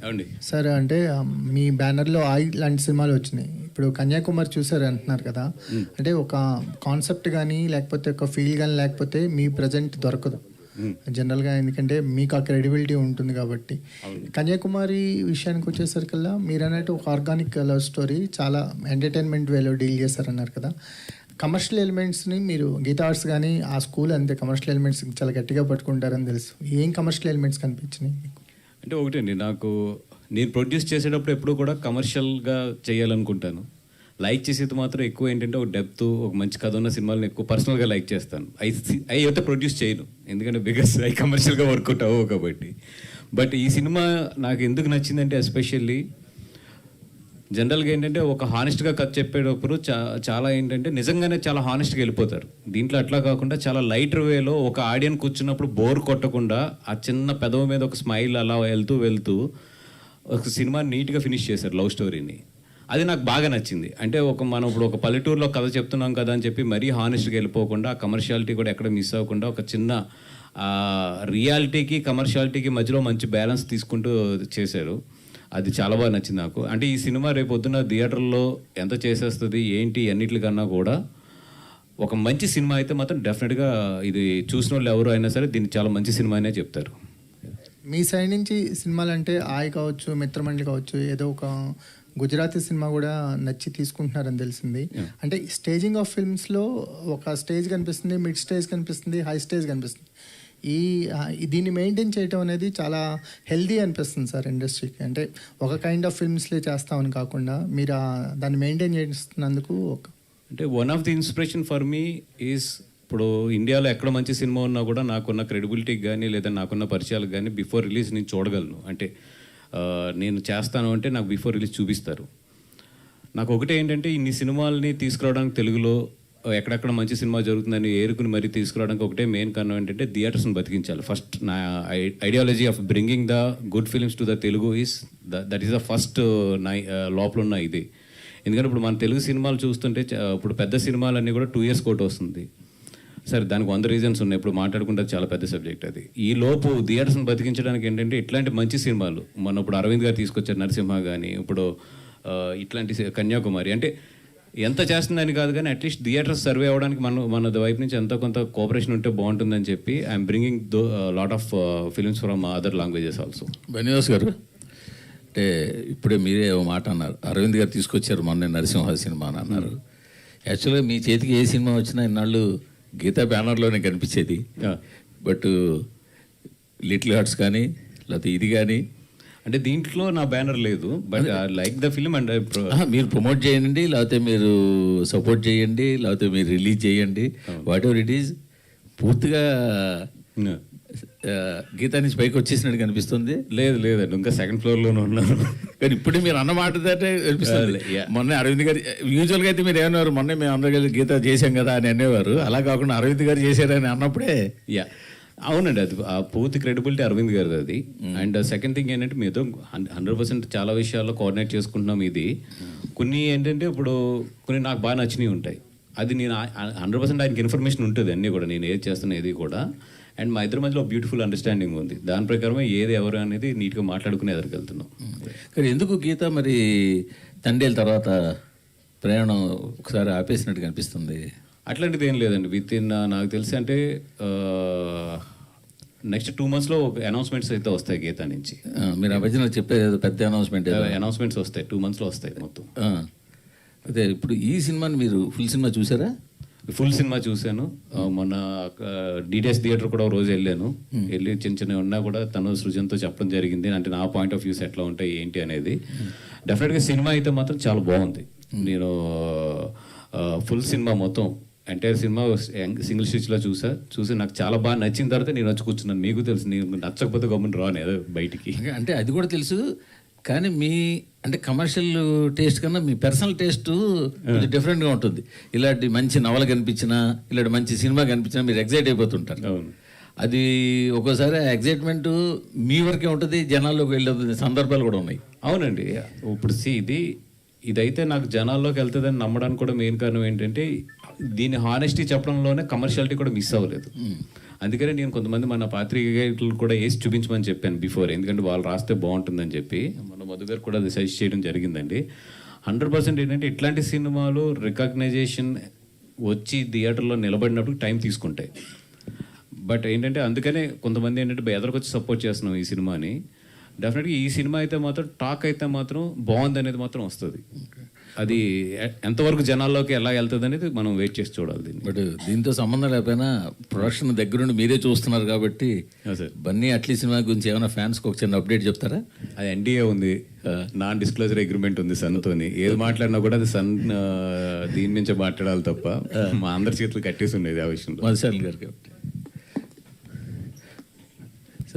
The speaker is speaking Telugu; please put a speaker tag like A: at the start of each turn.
A: ఏవండి?
B: సార్ అంటే మీ బ్యానర్లో ఆయి లాంటి సినిమాలు వచ్చినాయి. ఇప్పుడు కన్యాకుమారి చూసారు అంటున్నారు కదా, అంటే ఒక కాన్సెప్ట్ కానీ లేకపోతే ఒక ఫీల్ కానీ లేకపోతే మీ ప్రజెంట్ దొరకదు జనరల్గా, ఎందుకంటే మీకు ఆ క్రెడిబిలిటీ ఉంటుంది కాబట్టి. కన్యాకుమారి విషయానికి వచ్చేసరికల్లా మీరు అన్నట్టు ఒక ఆర్గానిక్ లవ్ స్టోరీ చాలా ఎంటర్టైన్మెంట్ వేలో డీల్ చేశారన్నారు కదా. కమర్షియల్ ఎలిమెంట్స్ని మీరు గీతా ఆర్ట్స్ కానీ ఆ స్కూల్ అంతే కమర్షియల్ ఎలిమెంట్స్ చాలా గట్టిగా పట్టుకుంటారని తెలుసు. ఏం కమర్షియల్ ఎలిమెంట్స్ కనిపించినాయి మీకు?
A: అంటే ఒకటండి, నేను ప్రొడ్యూస్ చేసేటప్పుడు ఎప్పుడు కూడా కమర్షియల్గా చేయాలనుకుంటాను. లైక్ చేసేది మాత్రం ఎక్కువ ఏంటంటే ఒక డెప్త్, ఒక మంచి కథ ఉన్న సినిమాలను ఎక్కువ పర్సనల్గా లైక్ చేస్తాను. అవి అయితే ప్రొడ్యూస్ చేయను, ఎందుకంటే బికాస్ అవి కమర్షియల్గా వర్కౌట్ అవ్వవు కాబట్టి. బట్ ఈ సినిమా నాకు ఎందుకు నచ్చిందంటే ఎస్పెషల్లీ జనరల్గా ఏంటంటే ఒక హానెస్ట్గా కథ చెప్పేటప్పుడు చాలా ఏంటంటే నిజంగానే చాలా హానెస్ట్గా వెళ్ళిపోతారు. దీంట్లో అట్లా కాకుండా చాలా లైటర్ వేలో ఒక ఆడియన్స్ కూర్చున్నప్పుడు బోర్ కొట్టకుండా ఆ చిన్న పెదవి మీద ఒక స్మైల్ అలా వెళ్తూ ఒక సినిమా నీట్గా ఫినిష్ చేశారు, లవ్ స్టోరీని. అది నాకు బాగా నచ్చింది. అంటే మనం ఇప్పుడు ఒక పల్లెటూరులో కథ చెప్తున్నాం కదా అని చెప్పి మరీ హానెస్ట్గా వెళ్ళిపోకుండా, ఆ కమర్షియాలిటీ కూడా ఎక్కడ మిస్ అవ్వకుండా ఒక చిన్న రియాలిటీకి కమర్షియాలిటీకి మధ్యలో మంచి బ్యాలెన్స్ తీసుకుంటూ చేశారు. అది చాలా బాగా నచ్చింది నాకు. అంటే ఈ సినిమా రేపు పొద్దున్న థియేటర్లో ఎంత చేసేస్తుంది ఏంటి అన్నిటికన్నా కూడా ఒక మంచి సినిమా అయితే మాత్రం డెఫినెట్గా ఇది చూసిన వాళ్ళు ఎవరు అయినా సరే దీన్ని చాలా మంచి సినిమా అనే చెప్తారు.
B: మీ సైడ్ నుంచి సినిమాలు అంటే ఆయి కావచ్చు, మిత్రమండలి కావచ్చు, ఏదో ఒక గుజరాతీ సినిమా కూడా నచ్చి తీసుకుంటున్నారని తెలిసింది. అంటే స్టేజింగ్ ఆఫ్ ఫిల్మ్స్లో ఒక స్టేజ్ కనిపిస్తుంది, మిడ్ స్టేజ్ కనిపిస్తుంది, హై స్టేజ్ కనిపిస్తుంది. దీన్ని మెయింటైన్ చేయటం అనేది చాలా హెల్దీ అనిపిస్తుంది సార్ ఇండస్ట్రీకి. అంటే ఒక కైండ్ ఆఫ్ ఫిల్మ్స్లే చేస్తామని కాకుండా మీరు దాన్ని మెయింటైన్ చేస్తున్నందుకు
A: అంటే one of the inspiration for me is, ఇప్పుడు ఇండియాలో ఎక్కడ మంచి సినిమా ఉన్నా కూడా నాకున్న క్రెడిబిలిటీకి కానీ లేదా నాకున్న పరిచయాలకు కానీ బిఫోర్ రిలీజ్ నేను చూడగలను. అంటే నేను చేస్తాను అంటే నాకు బిఫోర్ రిలీజ్ చూపిస్తారు. నాకు ఒకటే ఏంటంటే ఇన్ని సినిమాలని తీసుకురావడానికి తెలుగులో ఎక్కడెక్కడ మంచి సినిమా జరుగుతుందని ఏరుకుని మరీ తీసుకురావడానికి ఒకటే మెయిన్ కారణం ఏంటంటే థియేటర్స్ని బతికించాలి. ఫస్ట్ నా ideology of bringing the good films to the Telugu is that is the first లోపల ఉన్న ఇది. ఎందుకంటే ఇప్పుడు మన తెలుగు సినిమాలు చూస్తుంటే ఇప్పుడు పెద్ద సినిమాలన్నీ కూడా 2 years కోట్ వస్తుంది. సరే, దానికి 100 reasons ఉన్నాయి, ఇప్పుడు మాట్లాడుకుంటే చాలా పెద్ద సబ్జెక్ట్ అది. ఈ లోపు థియేటర్స్ని బతికించడానికి ఏంటంటే ఇట్లాంటి మంచి సినిమాలు ఇప్పుడు అరవింద్ గారు తీసుకొచ్చారు, నరసింహ కానీ, ఇప్పుడు ఇట్లాంటి కన్యాకుమారి. అంటే ఎంత చేస్తుందని కాదు కానీ అట్లీస్ట్ థియేటర్స్ సర్వే అవ్వడానికి మన వైపు నుంచి ఎంతో కొంత కోఆపరేషన్ ఉంటే బాగుంటుందని చెప్పి I'm bringing lot of films from other languages also.
C: Bunny Vas గారు, అంటే ఇప్పుడే మీరే ఓ మాట అన్నారు, అరవింద్ గారు తీసుకొచ్చారు మొన్న నరసింహ సినిమా అని అన్నారు. యాక్చువల్గా మీ చేతికి ఏ సినిమా వచ్చినా ఇన్నాళ్ళు గీతా బ్యానర్లోనే కనిపించేది. బట్ లిటిల్ హార్ట్స్ కానీ లేకపోతే ఇది కానీ,
A: అంటే దీంట్లో నా బ్యానర్ లేదు, but like the film and
C: మీరు ప్రమోట్ చేయండి, లేకపోతే మీరు సపోర్ట్ చేయండి, లేకపోతే మీరు రిలీజ్ చేయండి, వాట్ ఎవర్ ఇట్ ఈజ్. పూర్తిగా గీతా నుంచి పైకి వచ్చేసినట్టు కనిపిస్తుంది.
A: లేదండి, ఇంకా 2nd floorలోనే ఉన్నాను.
C: కానీ ఇప్పుడు మీరు అన్నమాట కనిపిస్తుంది. మొన్న అరవింద్ గారు యూజువల్గా అయితే మీరు ఏమన్నారు, మొన్న మేము అందరూ కలిసి గీత చేశాం కదా అని అనేవారు. అలా కాకుండా అరవింద్ గారు చేశారని అన్నప్పుడే
A: అవునండి, అది ఆ పూర్తి క్రెడిబిలిటీ అరవింద్ గారిది అది. అండ్ సెకండ్ థింగ్ ఏంటంటే మీతో 100% చాలా విషయాల్లో కోఆర్డినేట్ చేసుకుంటున్నాం. ఇది కొన్ని ఏంటంటే ఇప్పుడు కొన్ని నాకు బాగా నచ్చినవి ఉంటాయి, అది నేను 100% ఆయనకి ఇన్ఫర్మేషన్ ఉంటుంది అన్నీ కూడా, నేను ఏది చేస్తున్నా ఏది కూడా. అండ్ మా ఇద్దరి మధ్యలో బ్యూటిఫుల్ అండర్స్టాండింగ్ ఉంది, దాని ప్రకారమే ఏది ఎవరు అనేది నీట్గా మాట్లాడుకుని ఎదురుకెళ్తున్నాం.
C: కానీ ఎందుకు గీత మరి తండేల తర్వాత ప్రయాణం ఒకసారి ఆపేసినట్టు కనిపిస్తుంది?
A: అట్లాంటిది ఏం లేదండి. నాకు తెలిసి అంటే నెక్స్ట్ 2 monthsలో అనౌన్స్మెంట్స్ అయితే వస్తాయి గీతా నుంచి.
C: మీరు ఆ మధ్యన చెప్పేది పెద్ద
A: అనౌన్స్మెంట్స్ వస్తాయి, 2 monthsలో వస్తాయి మొత్తం.
C: అదే ఇప్పుడు ఈ సినిమాని మీరు ఫుల్ సినిమా చూసారా?
A: ఫుల్ సినిమా చూశాను. మొన్న డిటిఎస్ థియేటర్ కూడా రోజు వెళ్ళి చిన్న ఉన్నా కూడా తను సృజన్తో చెప్పడం జరిగింది. అంటే నా పాయింట్ ఆఫ్ వ్యూస్ ఎట్లా ఉంటాయి ఏంటి అనేది. డెఫినెట్గా సినిమా అయితే మాత్రం చాలా బాగుంది. నేను ఫుల్ సినిమా మొత్తం ఎంటైర్ సినిమా సింగిల్ స్టిచ్లో చూసి నాకు చాలా బాగా నచ్చిన తర్వాత నేను వచ్చి కూర్చున్నాను. మీకు తెలుసు, నేను నచ్చకపోతే గమ్మున రాను ఏదో బయటికి.
C: అంటే అది కూడా తెలుసు, కానీ మీ అంటే కమర్షియల్ టేస్ట్ కన్నా మీ పర్సనల్ టేస్ట్ కొంచెం డిఫరెంట్గా ఉంటుంది. ఇలాంటి మంచి నవల కనిపించినా, ఇలాంటి మంచి సినిమా కనిపించినా మీరు ఎగ్జైట్ అయిపోతుంటారు.
A: అవును,
C: అది ఒక్కోసారి ఎగ్జైట్మెంట్ మీ వరకే ఉంటుంది, జనాల్లోకి వెళ్ళే సందర్భాలు కూడా ఉన్నాయి.
A: అవునండి, ఇప్పుడు ఇదైతే నాకు జనాల్లోకి వెళ్తుందని నమ్మడానికి కూడా మెయిన్ కారణం ఏంటంటే దీని హానెస్టీ చెప్పడంలోనే కమర్షియాలిటీ కూడా మిస్ అవ్వలేదు. అందుకనే నేను కొంతమంది మన పాత్రికేయులు కూడా వేసి చూపించమని చెప్పాను బిఫోర్, ఎందుకంటే వాళ్ళు రాస్తే బాగుంటుందని చెప్పి. మన మధు గారు కూడా అది సజెస్ట్ చేయడం జరిగిందండి. 100% ఏంటంటే ఇట్లాంటి సినిమాలు రికగ్నైజేషన్ వచ్చి థియేటర్లో నిలబడినప్పుడు టైం తీసుకుంటాయి. బట్ ఏంటంటే అందుకనే కొంతమంది ఏంటంటే ఎదరికొచ్చి సపోర్ట్ చేస్తున్నాం ఈ సినిమాని. డెఫినెట్గా ఈ సినిమా అయితే మాత్రం టాక్ అయితే మాత్రం బాగుంది అనేది మాత్రం వస్తుంది. అది ఎంతవరకు జనాల్లోకి ఎలా వెళ్తుంది అనేది మనం వెయిట్ చేసి చూడాలి దీన్ని.
C: బట్ దీంతో సంబంధం లేకపోయినా ప్రొడక్షన్ దగ్గరుండి మీరే చూస్తున్నారు కాబట్టి
A: సార్
C: బన్నీ అట్లీ సినిమా గురించి ఏమైనా ఫ్యాన్స్కి ఒక చిన్న అప్డేట్ చెప్తారా?
A: అది NDA ఉంది, నాన్ డిస్క్లోజర్ అగ్రిమెంట్ ఉంది సన్తోని. ఏది మాట్లాడినా కూడా అది సన్ దీని నుంచే మాట్లాడాలి తప్ప మా అందరి చేతులు కట్టేసి ఉండేది ఆ విషయంలో.
C: మధుశాలి గారికి